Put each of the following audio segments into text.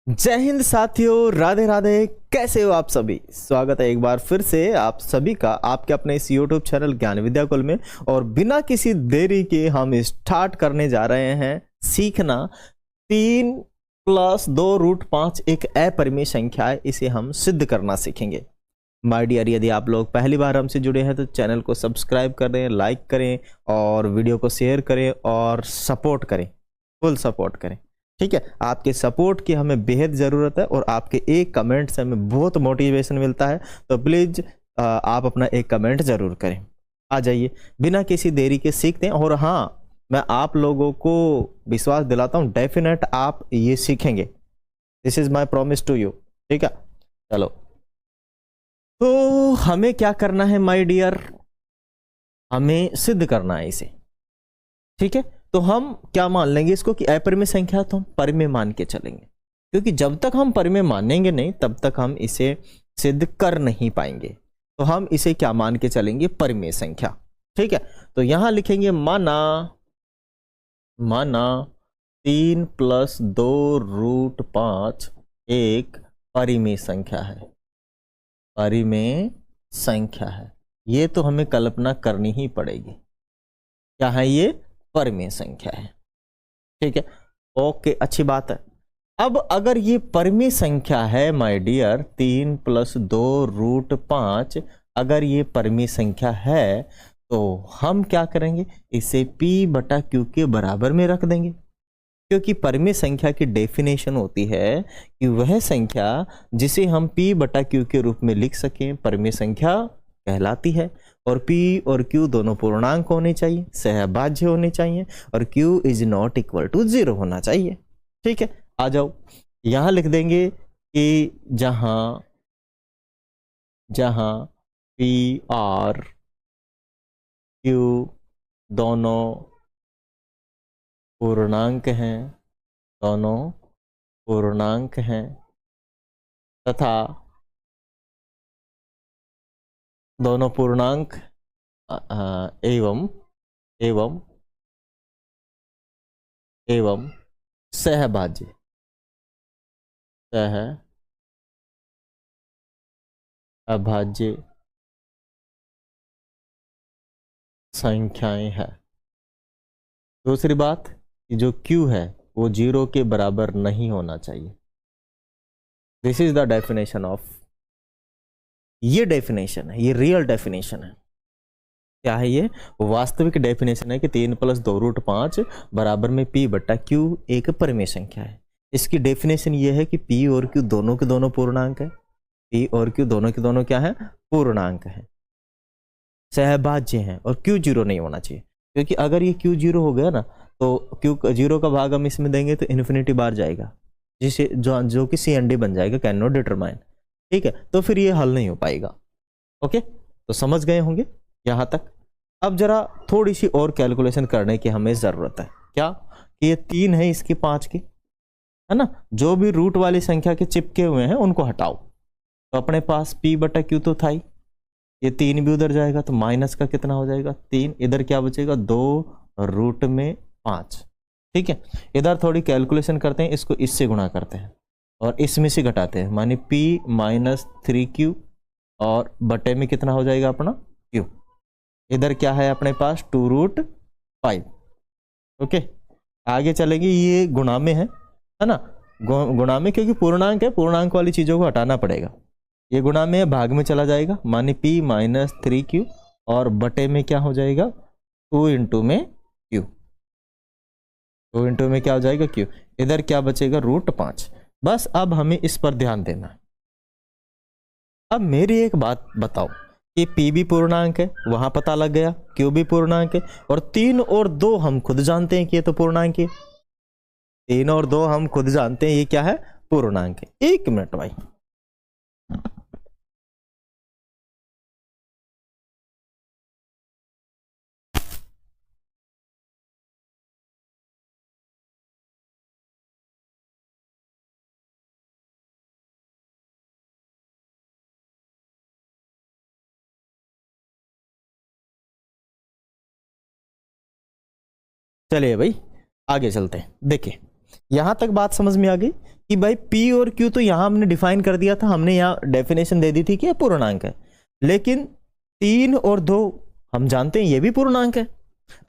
जय हिंद साथियों, राधे राधे। कैसे हो आप सभी? स्वागत है एक बार फिर से आप सभी का आपके अपने इस YouTube चैनल ज्ञान विद्या कुल में। और बिना किसी देरी के हम स्टार्ट करने जा रहे हैं सीखना 3+2√5 एक अपरिमेय संख्या है। इसे हम सिद्ध करना सीखेंगे। माय डियर, यदि आप लोग पहली बार हमसे जुड़े हैं तो चैनल को सब्सक्राइब करें, लाइक करें और वीडियो को शेयर करें और सपोर्ट करें, फुल सपोर्ट करें। ठीक है, आपके सपोर्ट की हमें बेहद ज़रूरत है और आपके एक कमेंट से हमें बहुत मोटिवेशन मिलता है। तो प्लीज़ आप अपना एक कमेंट ज़रूर करें। आ जाइए, बिना किसी देरी के सीखते हैं। और हाँ, मैं आप लोगों को विश्वास दिलाता हूँ, डेफिनेट आप ये सीखेंगे। This is my promise to you. ठीक है, चलो। तो हमें क्या करना है माय डियर? हमें सिद्ध करना है इसे। ठीक है, तो हम क्या मान लेंगे इसको कि अपरिमेय संख्या, तो हम परिमेय मान के चलेंगे, क्योंकि जब तक हम परिमेय मानेंगे नहीं तब तक हम इसे सिद्ध कर नहीं पाएंगे। तो हम इसे क्या मान के चलेंगे? परिमेय संख्या। ठीक है, तो यहां लिखेंगे माना 3+2√5 एक परिमेय संख्या है। परिमेय संख्या है, ये तो हमें कल्पना करनी ही पड़ेगी। क्या है ये? परिमेय संख्या है। ठीक है, ओके, अच्छी बात है। अब अगर ये परिमेय संख्या है माय डियर, 3+2√5 अगर ये परिमेय संख्या है तो हम क्या करेंगे? इसे p/q के बराबर में रख देंगे। क्योंकि परिमेय संख्या की डेफिनेशन होती है कि वह संख्या जिसे हम p/q के रूप में लिख सकें परिमेय संख्या कहलाती है। और p और q दोनों पूर्णांक होने चाहिए, सहभाज्य होने चाहिए, और q is not equal to 0 होना चाहिए। ठीक है, आ जाओ, यहां लिख देंगे कि जहां जहां p और q दोनों पूर्णांक हैं, दोनों पूर्णांक हैं, तथा दोनों पूर्णांक एवं एवं एवं सहभाज्य अभाज्य संख्याएं हैं। दूसरी बात कि जो q है वो 0 के बराबर नहीं होना चाहिए। This is the definition of, ये डेफिनेशन है, ये रियल डेफिनेशन है। क्या है ये? वास्तविक डेफिनेशन है कि 3+2√5 बराबर में p/q एक परिमेय संख्या है। इसकी डेफिनेशन ये है कि p और q दोनों के दोनों पूर्णांक है। p और q दोनों के दोनों क्या है? पूर्णांक है, सहभाज्य हैं, और q 0 नहीं होना चाहिए। क्योंकि अगर ये q 0 हो गया ना तो q 0 का भाग हम इसमें देंगे तो इन्फिनिटी बार जाएगा, जिसे जो कि CND बन जाएगा, कैन नॉट डिटरमाइन। ठीक है, तो फिर ये हल नहीं हो पाएगा। ओके, तो समझ गए होंगे यहां तक। अब जरा थोड़ी सी और कैलकुलेशन करने की हमें जरूरत है। क्या कि ये 3 है, इसकी 5 की है ना, जो भी रूट वाली संख्या के चिपके हुए हैं उनको हटाओ। तो अपने पास p/q तो था ही, ये 3 भी उधर जाएगा तो माइनस का कितना हो जाएगा? 3। इधर क्या बचेगा? 2√5। ठीक है, इधर थोड़ी कैलकुलेशन करते हैं, इसको इससे गुणा करते हैं और इसमें से घटाते हैं, माने p-3q और बटे में कितना हो जाएगा अपना? q। इधर क्या है अपने पास? 2√5। ओके, आगे चलेंगे, ये गुणा में है ना, गुणा में, क्योंकि पूर्णांक है, पूर्णांक वाली चीजों को हटाना पड़ेगा। ये गुणा में भाग में चला जाएगा, माने p-3q और बटे में क्या हो जाएगा? 2 इंटू में q। 2 इंटू में क्या हो जाएगा? q। इधर क्या बचेगा? √5। बस अब हमें इस पर ध्यान देना है। अब मेरी एक बात बताओ कि p भी पूर्णांक है, वहां पता लग गया, q भी पूर्णांक है, और 3 और 2 हम खुद जानते हैं कि ये तो पूर्णांक है। 3 और 2 हम खुद जानते हैं ये क्या है? पूर्णांक है। 1 मिनट भाई, चलिए भाई आगे चलते हैं। देखिए, यहां तक बात समझ में आ गई कि भाई P और Q तो यहां हमने डिफाइन कर दिया था, हमने यहाँ डेफिनेशन दे दी थी कि ये पूर्णांक है, लेकिन 3 और 2 हम जानते हैं ये भी पूर्णांक है।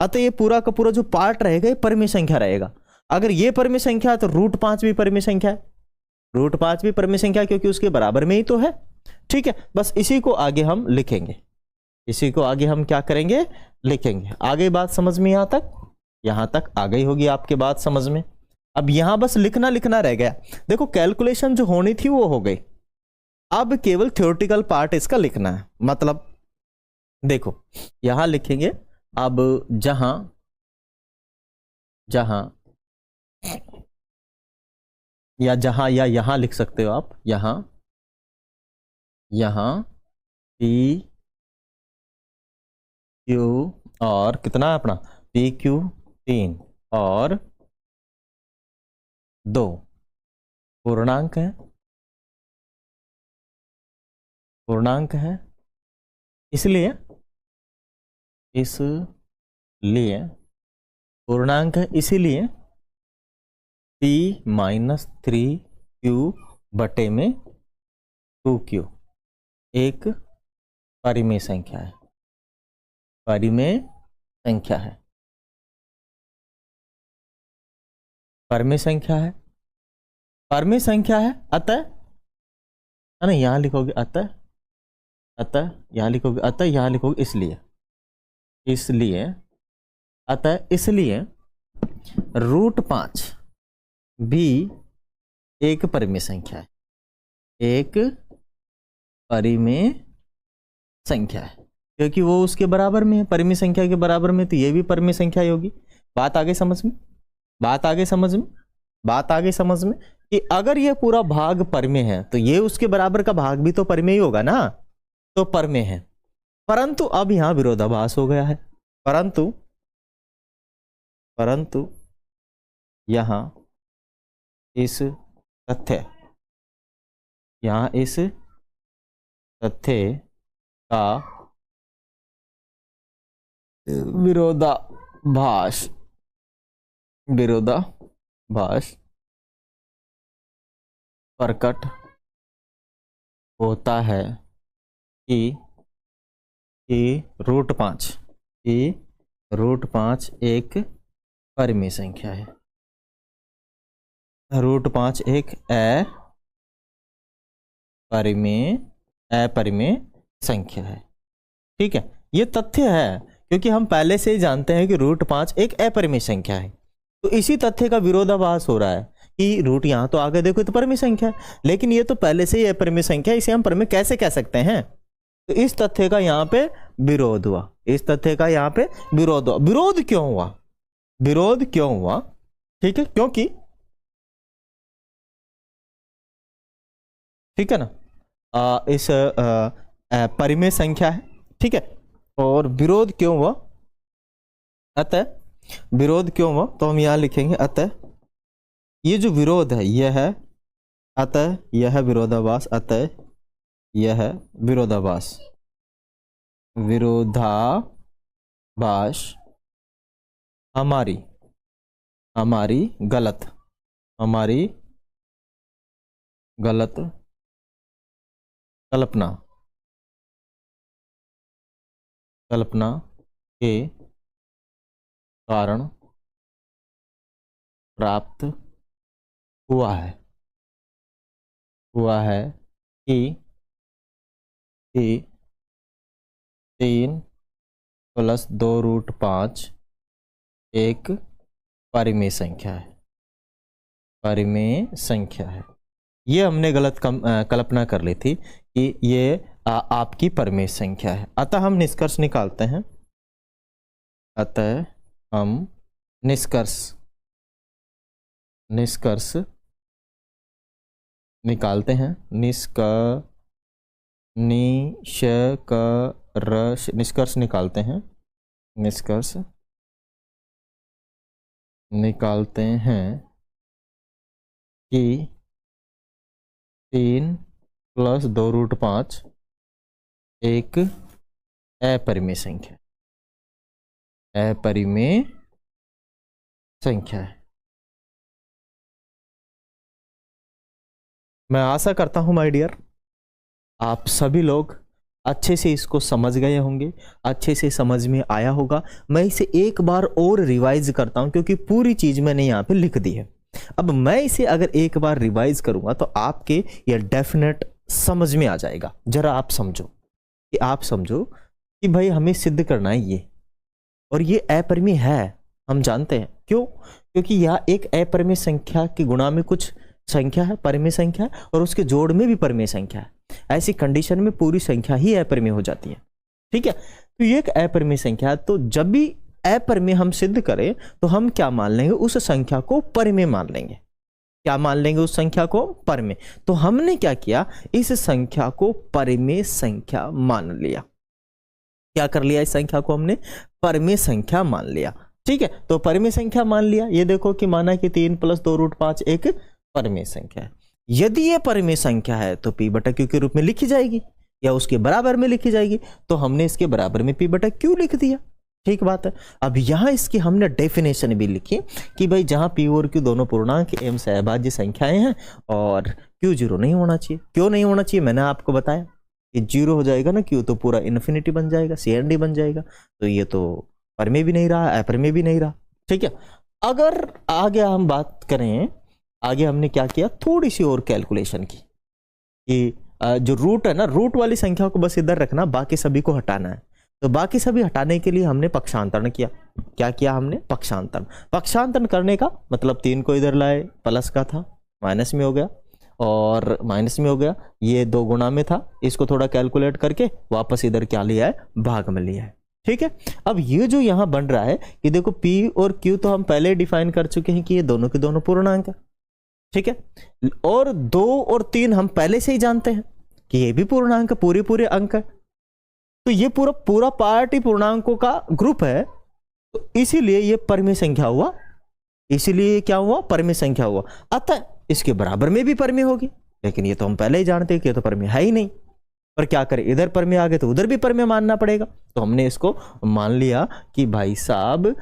अतः ये पूरा का पूरा जो पार्ट रहेगा ये परिमेय संख्या रहेगा। अगर ये परिमेय संख्या है तो √5 भी परिमेय संख्या है, √5 भी परिमेय संख्या, क्योंकि उसके बराबर में ही तो है। ठीक है, बस इसी को आगे हम लिखेंगे, इसी को आगे हम क्या करेंगे, लिखेंगे। आगे बात समझ में यहां तक आ गई होगी आपके बात समझ में। अब यहां बस लिखना रह गया। देखो कैलकुलेशन जो होनी थी वो हो गई, अब केवल थ्योरेटिकल पार्ट इसका लिखना है। मतलब देखो यहां लिखेंगे, अब जहां या यहां लिख सकते हो आप, यहां P Q और कितना है अपना PQ 3 और 2 पूर्णांक है, इसलिए पूर्णांक है, इसीलिए P-3Q बटे में 2Q एक परिमेय संख्या है, परिमेय संख्या है, परिमेय संख्या है, परिमेय संख्या है। अतः है ना, यहां लिखोगे अतः यहां लिखोगे अतः, यहां लिखोगे इसलिए अतः इसलिए √5 भी एक परिमेय संख्या है, एक परिमेय संख्या है, क्योंकि वो उसके बराबर में है, परिमेय संख्या के बराबर में, तो ये भी परिमेय संख्या ही होगी। बात आगे समझ में, बात आगे समझ में कि अगर ये पूरा भाग परिमेय है तो ये उसके बराबर का भाग भी तो परिमेय ही होगा ना, तो परिमेय है। परंतु अब यहां विरोधाभास हो गया है, परंतु यहां इस तथ्य का विरोधाभास प्रकट होता है कि √5 एक परिमेय संख्या है, √5 एक अपरिमेय संख्या है। ठीक है, ये तथ्य है, क्योंकि हम पहले से ही जानते हैं कि √5 एक अपरिमेय संख्या है, तो इसी तथ्य का विरोधाभास हो रहा है कि रूट यहां तो आगे देखो तो परिमेय संख्या है, लेकिन ये तो पहले से ही अपरिमेय संख्या है, इसे हम परिमेय कैसे कह सकते हैं। तो इस तथ्य का यहां पे विरोध हुआ, विरोध क्यों हुआ, ठीक है, क्योंकि ठीक है ना, इस परिमेय संख्या है, ठीक है, और विरोध क्यों हुआ, तो हम यहां लिखेंगे अतः ये जो विरोध है यह है, अतः यह विरोधाभास, विरोधाभास हमारी गलत कल्पना के कारण प्राप्त हुआ है कि 3 + 2√5 एक परिमेय संख्या है। ये हमने गलत कल्पना कर ली थी कि ये आपकी परिमेय संख्या है। अतः हम निष्कर्ष निकालते हैं, निष्कर्ष निकालते हैं, निष्कर्ष निकालते हैं कि 3 + 2√5 एक अपरिमेय संख्या है। मैं आशा करता हूं माय डियर आप सभी लोग अच्छे से इसको समझ गए होंगे, अच्छे से समझ में आया होगा। मैं इसे एक बार और रिवाइज करता हूं क्योंकि पूरी चीज मैंने यहाँ पे लिख दी है। अब मैं इसे अगर एक बार रिवाइज करूंगा तो आपके ये डेफिनेट समझ में आ जाएगा। जरा आप समझो कि भाई हमें सिद्ध करना है ये, और ये अपरिमेय है, हम जानते हैं। क्यों? क्योंकि यह एक अपरिमेय संख्या के गुणा में कुछ संख्या है, परिमेय संख्या है, और उसके जोड़ में भी परिमेय संख्या है। ऐसी कंडीशन में पूरी संख्या ही अपरिमेय हो जाती है। ठीक है, तो ये एक अपरिमेय संख्या है। तो जब भी अपरिमेय हम सिद्ध करें तो हम क्या मान लेंगे? उस संख्या को परिमेय मान लेंगे। क्या मान लेंगे? उस संख्या को परिमेय। तो हमने क्या किया? इस संख्या को परिमेय संख्या मान लिया। क्या कर लिया? इस संख्या को हमने परिमेय संख्या मान लिया। ठीक है, तो परिमेय संख्या मान लिया। ये देखो कि माना कि 3 + 2√5 एक परिमेय संख्या है। यदि ये परिमेय संख्या है तो p/q के रूप में लिखी जाएगी या उसके बराबर में लिखी जाएगी। तो हमने इसके बराबर में p/q लिख दिया। ठीक बात है। अब यहां इसकी हमने डेफिनेशन भी लिखी कि भाई जहां p और q दोनों पूर्णांक m से अभाज्य संख्याएं हैं और q 0 नहीं होना चाहिए। क्यों नहीं होना चाहिए? मैंने आपको बताया कि 0 हो जाएगा ना q तो पूरा इन्फिनिटी बन जाएगा, CND बन जाएगा। तो ये तो परिमेय भी नहीं रहा, अपरिमेय भी नहीं रहा। ठीक है, अगर आगे हम बात करें, आगे हमने क्या किया? थोड़ी सी और कैलकुलेशन की कि जो रूट है ना, रूट वाली संख्या को बस इधर रखना, बाकी सभी को हटाना है। तो बाकी सभी हटाने के लिए हमने पक्षांतरण किया। क्या किया हमने? पक्षांतरण करने का मतलब 3 को इधर लाए, प्लस का था माइनस में हो गया, और माइनस में हो गया, ये 2 गुणा में था, इसको थोड़ा कैलकुलेट करके वापस इधर क्या लिया है? भाग में लिया है। ठीक है, अब ये जो यहां बन रहा है कि देखो p और q तो हम पहले डिफाइन कर चुके हैं कि ये दोनों के दोनों पूर्णांक है। ठीक है, और 2 और 3 हम पहले से ही जानते हैं कि ये भी पूर्णांक, पूरे अंक है। तो ये पूरा पार्ट ही पूर्णांकों का ग्रुप है। तो इसीलिए ये परिमेय संख्या हुआ। इसीलिए क्या हुआ? परिमेय संख्या हुआ। अतः इसके बराबर में भी परिमेय होगी। लेकिन ये तो हम पहले ही जानते हैं कि ये तो परिमेय है ही नहीं। पर क्या करें? इधर परिमेय आ गए तो उधर भी परिमेय मानना पड़ेगा। तो हमने इसको मान लिया कि भाई साहब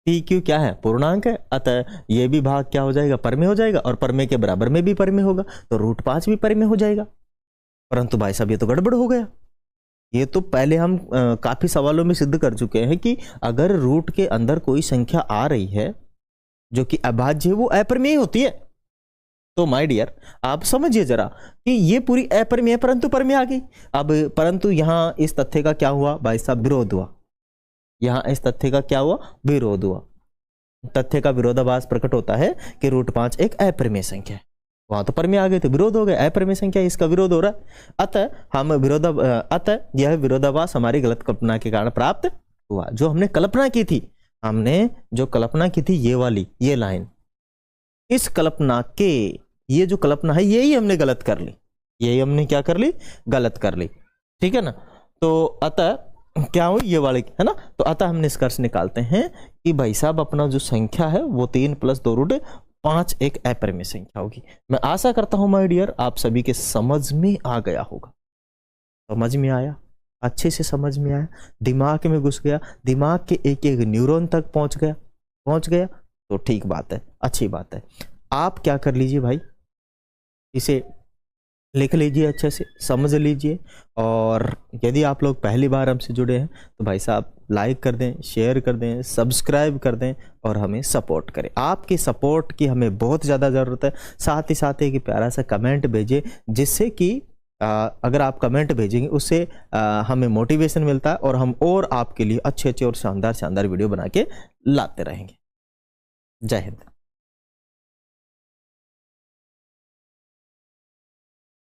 PQ क्या है? पूर्णांक है। अतः ये भी भाग क्या हो जाएगा? परिमेय हो जाएगा, और परिमेय के बराबर में भी परिमेय होगा, तो √5 भी परिमेय हो जाएगा। परंतु भाई साहब ये तो गड़बड़ हो गया। ये तो पहले हम काफी सवालों में सिद्ध कर चुके हैं कि अगर रूट के अंदर कोई संख्या आ रही है जो कि अभाज्य है, वो अपरिमेय होती है। तो माय डियर आप समझिए जरा कि ये पूरी अपरिमेय परंतु परिमेय आ गई। अब परंतु यहां इस तथ्य का क्या हुआ भाई साहब? विरोध हुआ। यहां इस तथ्य का क्या हुआ? विरोध हुआ। तथ्य का विरोधाभास प्रकट होता है कि √5 एक अपरिमेय संख्या है। वहां तो परिमेय आ गए तो विरोध हो गया, अपरिमेय संख्या, इसका विरोध हो रहा है। अतः यह विरोधाभास हमारी गलत कल्पना के कारण प्राप्त हुआ। जो हमने कल्पना की थी, ये वाली, ये लाइन, इस कल्पना के, ये जो कल्पना है यही हमने गलत कर ली। यही हमने क्या कर ली? गलत कर ली। ठीक है ना? तो अतः क्या हुई? ये वाली है ना? तो अतः हम निष्कर्ष निकालते हैं कि भाई साहब अपना जो संख्या है वो 3 + 2√5 एक अपरिमेय संख्या होगी। मैं आशा करता हूं माय डियर आप सभी के समझ में आ गया होगा। समझ में आया? अच्छे से समझ में आया, दिमाग में घुस गया, दिमाग के एक एक न्यूरॉन तक पहुंच गया तो ठीक बात है, अच्छी बात है। आप क्या कर लीजिए भाई, इसे लिख लीजिए, अच्छे से समझ लीजिए। और यदि आप लोग पहली बार हमसे जुड़े हैं तो भाई साहब लाइक कर दें, शेयर कर दें, सब्सक्राइब कर दें और हमें सपोर्ट करें। आपकी सपोर्ट की हमें बहुत ज़्यादा ज़रूरत है। साथ ही साथ एक प्यारा सा कमेंट भेजें, जिससे कि अगर आप कमेंट भेजेंगे उससे हमें मोटिवेशन मिलता है और हम और आपके लिए अच्छे और शानदार वीडियो बना के लाते रहेंगे। जय हिंद।